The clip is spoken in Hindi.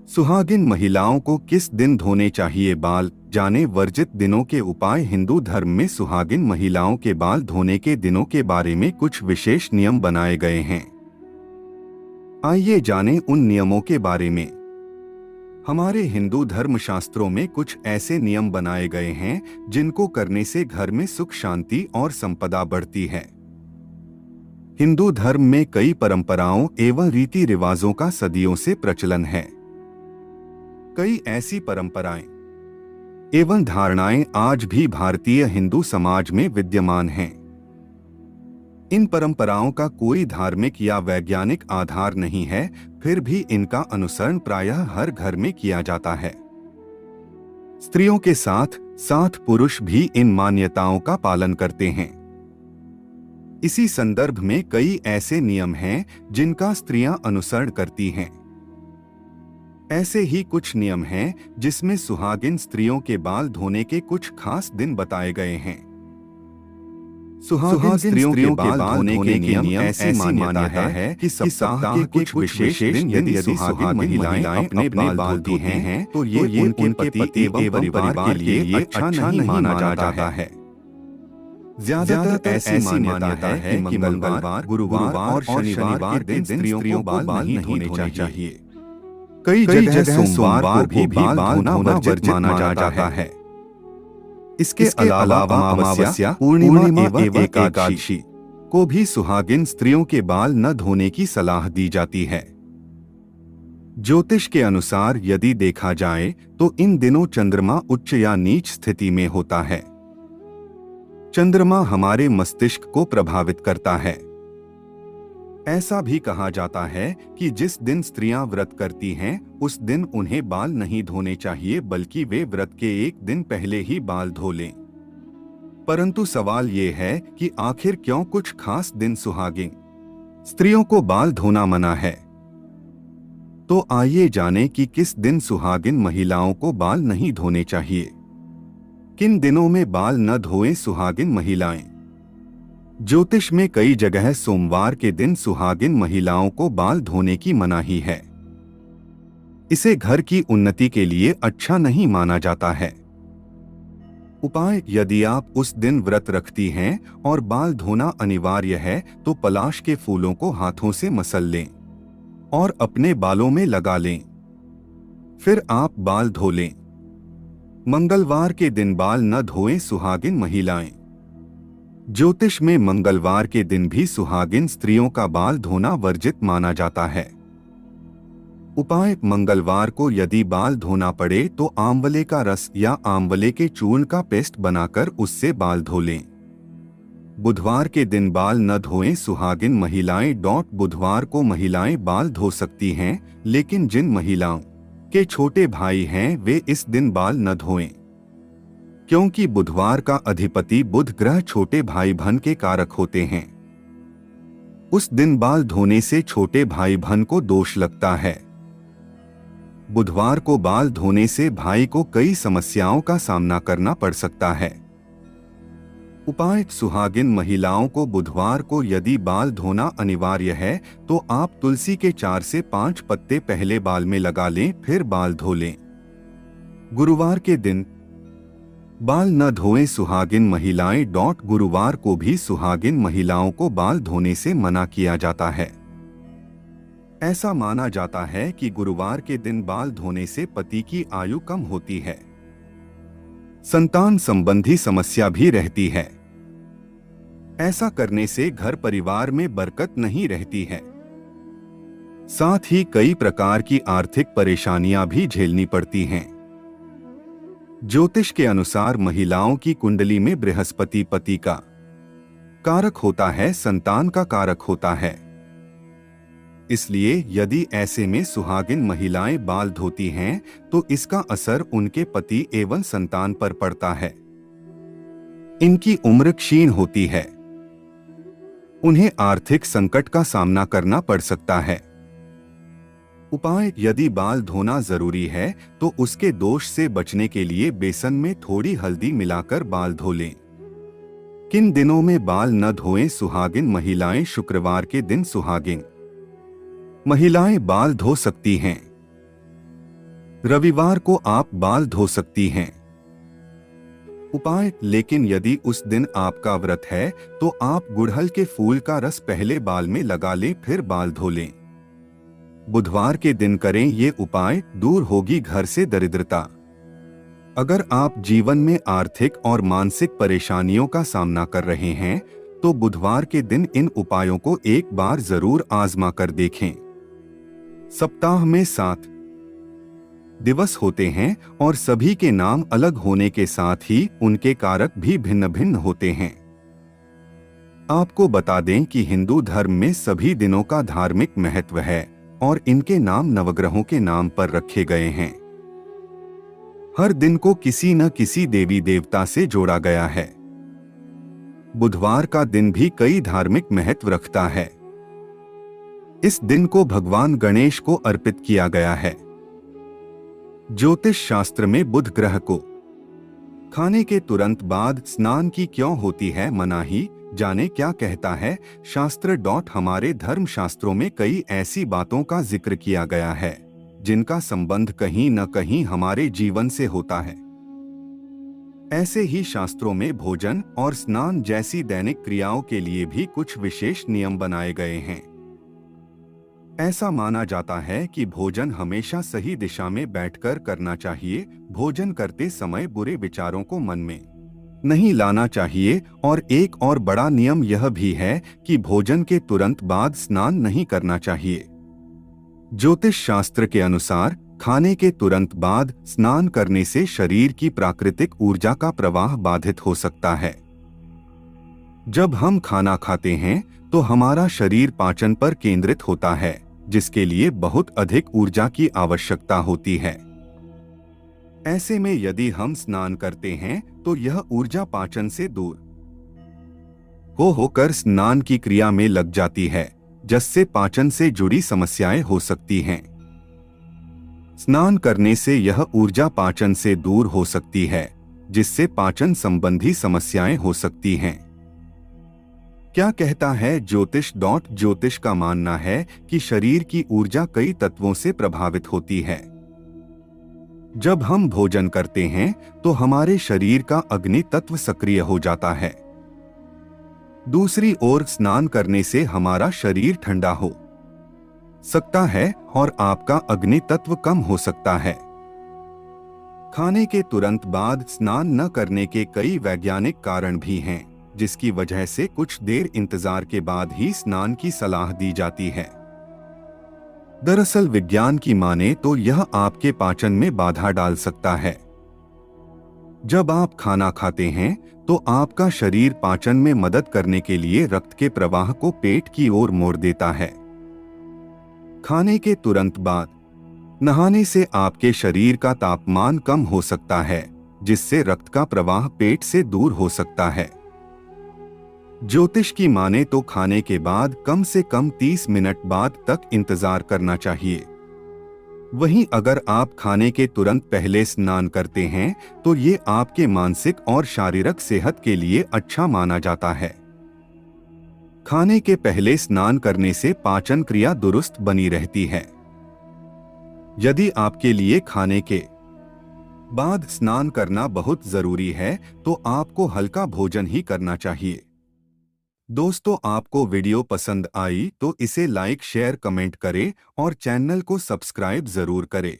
सुहागिन महिलाओं को किस दिन धोने चाहिए बाल, जाने वर्जित दिनों के उपाय। हिंदू धर्म में सुहागिन महिलाओं के बाल धोने के दिनों के बारे में कुछ विशेष नियम बनाए गए हैं। आइए जानें उन नियमों के बारे में। हमारे हिंदू धर्मशास्त्रों में कुछ ऐसे नियम बनाए गए हैं जिनको करने से घर में सुख शांति और संपदा बढ़ती है। हिंदू धर्म में कई परंपराओं एवं रीति रिवाजों का सदियों से प्रचलन है। कई ऐसी परंपराएं एवं धारणाएं आज भी भारतीय हिंदू समाज में विद्यमान हैं। इन परंपराओं का कोई धार्मिक या वैज्ञानिक आधार नहीं है, फिर भी इनका अनुसरण प्रायः हर घर में किया जाता है। स्त्रियों के साथ साथ पुरुष भी इन मान्यताओं का पालन करते हैं। इसी संदर्भ में कई ऐसे नियम हैं जिनका स्त्रियां अनुसरण करती हैं। ऐसे ही कुछ नियम हैं जिसमें सुहागिन स्त्रियों के बाल धोने के कुछ खास दिन बताए गए हैं। सुहागिन स्त्रियों के बाल धोने के नियम ऐसी मान्यता है कि सप्ताह के कुछ विशेष दिन यदि सुहागिन महिलाएं अपने बाल धोती हैं तो ये उनके पति एवं परिवार के लिए अच्छा नहीं माना जाता है। ज्यादातर ऐसी मान्यता है कि मंगलवार, गुरुवार और शनिवार के दिन स्त्रियों को बाल नहीं धोने चाहिए। कई जगह सोमवार को भी बाल धोना वर्जित माना जाता है। इसके अलावा अमावस्या, पूर्णिमा एवं एकादशी को भी सुहागिन स्त्रियों के बाल न धोने की सलाह दी जाती है। ज्योतिष के अनुसार यदि देखा जाए तो इन दिनों चंद्रमा उच्च या नीच स्थिति में होता है। चंद्रमा हमारे मस्तिष्क को प्रभावित करता है। ऐसा भी कहा जाता है कि जिस दिन स्त्रियां व्रत करती हैं उस दिन उन्हें बाल नहीं धोने चाहिए, बल्कि वे व्रत के एक दिन पहले ही बाल धो लें। परंतु सवाल ये है कि आखिर क्यों कुछ खास दिन सुहागिन स्त्रियों को बाल धोना मना है। तो आइए जानें कि किस दिन सुहागिन महिलाओं को बाल नहीं धोने चाहिए। किन दिनों में बाल न धोएं सुहागिन महिलाएं। ज्योतिष में कई जगह सोमवार के दिन सुहागिन महिलाओं को बाल धोने की मनाही है। इसे घर की उन्नति के लिए अच्छा नहीं माना जाता है। उपाय: यदि आप उस दिन व्रत रखती हैं और बाल धोना अनिवार्य है तो पलाश के फूलों को हाथों से मसल लें और अपने बालों में लगा लें। फिर आप बाल धो लें। मंगलवार के दिन बाल न धोएं सुहागिन महिलाएं। ज्योतिष में मंगलवार के दिन भी सुहागिन स्त्रियों का बाल धोना वर्जित माना जाता है। उपाय: मंगलवार को यदि बाल धोना पड़े तो आंवले का रस या आंवले के चूर्ण का पेस्ट बनाकर उससे बाल धो लें। बुधवार के दिन बाल न धोएं सुहागिन महिलाएं। बुधवार को महिलाएं बाल धो सकती हैं, लेकिन जिन महिलाओं के छोटे भाई हैं वे इस दिन बाल न धोएं, क्योंकि बुधवार का अधिपति बुध ग्रह छोटे भाई बहन के कारक होते हैं। उस दिन बाल धोने से छोटे भाई बहन को दोष लगता है। बुधवार को बाल धोने से भाई को कई समस्याओं का सामना करना पड़ सकता है। उपाय: सुहागिन महिलाओं को बुधवार को यदि बाल धोना अनिवार्य है तो आप तुलसी के 4 से 5 पत्ते पहले बाल में लगा लें, फिर बाल धो लें। गुरुवार के दिन बाल न धोएं सुहागिन महिलाएं। गुरुवार को भी सुहागिन महिलाओं को बाल धोने से मना किया जाता है। ऐसा माना जाता है कि गुरुवार के दिन बाल धोने से पति की आयु कम होती है, संतान संबंधी समस्या भी रहती है। ऐसा करने से घर परिवार में बरकत नहीं रहती है। साथ ही कई प्रकार की आर्थिक परेशानियां भी झेलनी पड़ती हैं। ज्योतिष के अनुसार महिलाओं की कुंडली में बृहस्पति पति का कारक होता है, संतान का कारक होता है। इसलिए यदि ऐसे में सुहागिन महिलाएं बाल धोती हैं तो इसका असर उनके पति एवं संतान पर पड़ता है। इनकी उम्र क्षीण होती है। उन्हें आर्थिक संकट का सामना करना पड़ सकता है। उपाय: यदि बाल धोना जरूरी है तो उसके दोष से बचने के लिए बेसन में थोड़ी हल्दी मिलाकर बाल धो लें। किन दिनों में बाल न धोएं सुहागिन महिलाएं। शुक्रवार के दिन सुहागिन महिलाएं बाल धो सकती हैं। रविवार को आप बाल धो सकती हैं। उपाय: लेकिन यदि उस दिन आपका व्रत है तो आप गुड़हल के फूल का रस पहले बाल में लगा लें, फिर बाल धो लें। बुधवार के दिन करें ये उपाय, दूर होगी घर से दरिद्रता। अगर आप जीवन में आर्थिक और मानसिक परेशानियों का सामना कर रहे हैं तो बुधवार के दिन इन उपायों को एक बार जरूर आजमा कर देखें। सप्ताह में 7 दिवस होते हैं और सभी के नाम अलग होने के साथ ही उनके कारक भी भिन्न भिन्न होते हैं। आपको बता दें कि हिंदू धर्म में सभी दिनों का धार्मिक महत्व है और इनके नाम नवग्रहों के नाम पर रखे गए हैं। हर दिन को किसी न किसी देवी देवता से जोड़ा गया है। बुधवार का दिन भी कई धार्मिक महत्व रखता है। इस दिन को भगवान गणेश को अर्पित किया गया है। ज्योतिष शास्त्र में बुध ग्रह को खाने के तुरंत बाद स्नान की क्यों होती है मनाही, जाने क्या कहता है शास्त्र। हमारे धर्म शास्त्रों में कई ऐसी बातों का जिक्र किया गया है जिनका संबंध कहीं न कहीं हमारे जीवन से होता है। ऐसे ही शास्त्रों में भोजन और स्नान जैसी दैनिक क्रियाओं के लिए भी कुछ विशेष नियम बनाए गए हैं। ऐसा माना जाता है कि भोजन हमेशा सही दिशा में बैठकर करना चाहिए। भोजन करते समय बुरे विचारों को मन में नहीं लाना चाहिए और एक और बड़ा नियम यह भी है कि भोजन के तुरंत बाद स्नान नहीं करना चाहिए। ज्योतिष शास्त्र के अनुसार खाने के तुरंत बाद स्नान करने से शरीर की प्राकृतिक ऊर्जा का प्रवाह बाधित हो सकता है। जब हम खाना खाते हैं तो हमारा शरीर पाचन पर केंद्रित होता है, जिसके लिए बहुत अधिक ऊर्जा की आवश्यकता होती है। ऐसे में यदि हम स्नान करते हैं तो यह ऊर्जा पाचन से दूर होकर स्नान की क्रिया में लग जाती है, जिससे पाचन से जुड़ी समस्याएं हो सकती हैं। स्नान करने से यह ऊर्जा पाचन से दूर हो सकती है, जिससे पाचन संबंधी समस्याएं हो सकती हैं। क्या कहता है ज्योतिष। ज्योतिष का मानना है कि शरीर की ऊर्जा कई तत्वों से प्रभावित होती है। जब हम भोजन करते हैं तो हमारे शरीर का अग्नि तत्व सक्रिय हो जाता है। दूसरी ओर स्नान करने से हमारा शरीर ठंडा हो सकता है और आपका अग्नि तत्व कम हो सकता है। खाने के तुरंत बाद स्नान न करने के कई वैज्ञानिक कारण भी हैं, जिसकी वजह से कुछ देर इंतजार के बाद ही स्नान की सलाह दी जाती है। दरअसल विज्ञान की माने तो यह आपके पाचन में बाधा डाल सकता है। जब आप खाना खाते हैं तो आपका शरीर पाचन में मदद करने के लिए रक्त के प्रवाह को पेट की ओर मोड़ देता है। खाने के तुरंत बाद नहाने से आपके शरीर का तापमान कम हो सकता है, जिससे रक्त का प्रवाह पेट से दूर हो सकता है। ज्योतिष की माने तो खाने के बाद कम से कम 30 मिनट बाद तक इंतजार करना चाहिए। वहीं अगर आप खाने के तुरंत पहले स्नान करते हैं तो ये आपके मानसिक और शारीरिक सेहत के लिए अच्छा माना जाता है। खाने के पहले स्नान करने से पाचन क्रिया दुरुस्त बनी रहती है। यदि आपके लिए खाने के बाद स्नान करना बहुत जरूरी है तो आपको हल्का भोजन ही करना चाहिए। दोस्तों, आपको वीडियो पसंद आई तो इसे लाइक, शेयर, कमेंट करें और चैनल को सब्सक्राइब जरूर करें।